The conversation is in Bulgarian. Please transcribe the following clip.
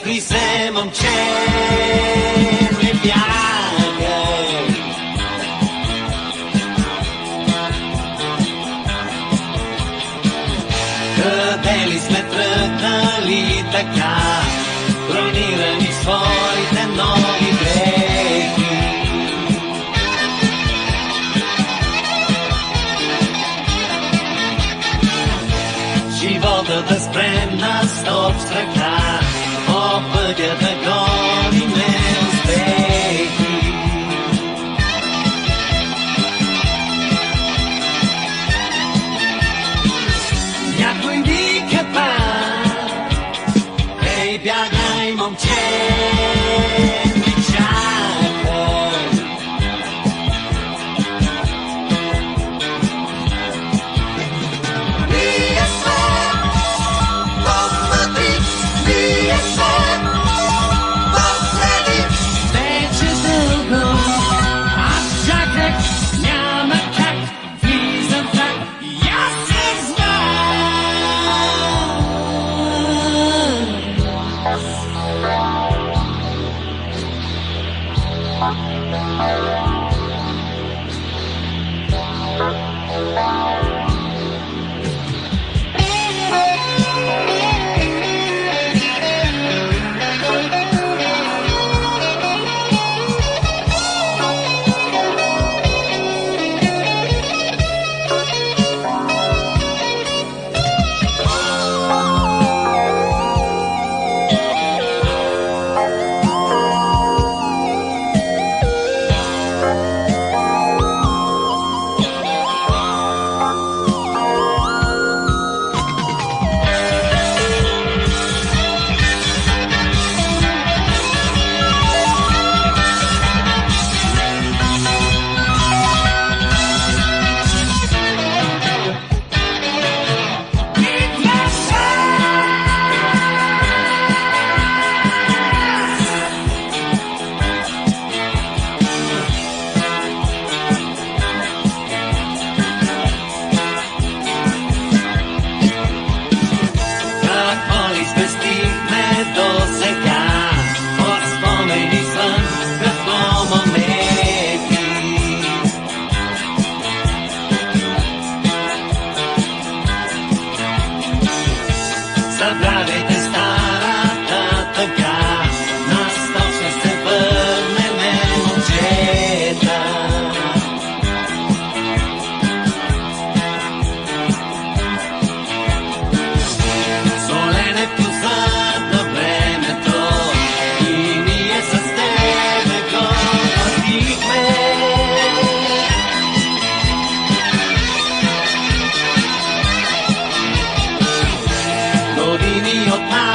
Спри се, момче, не бягай. Къде ли сме тръгнали така, бронирани своите нови дрехи? Живота да спрем на стоп с ръка, по пътя да гоним неуспехи. Някой вика пак, ей бягай, момче, не чакай. Ние сме Нов Мадрид, ние сме вече дълго аз чаках, няма как, влизам в рак и аз се знам. Забравяйте старата тъга, на стоп ще се върнеме, момчета. Солен е вкусът на времето и ние с тебе го вървихме. Години от нас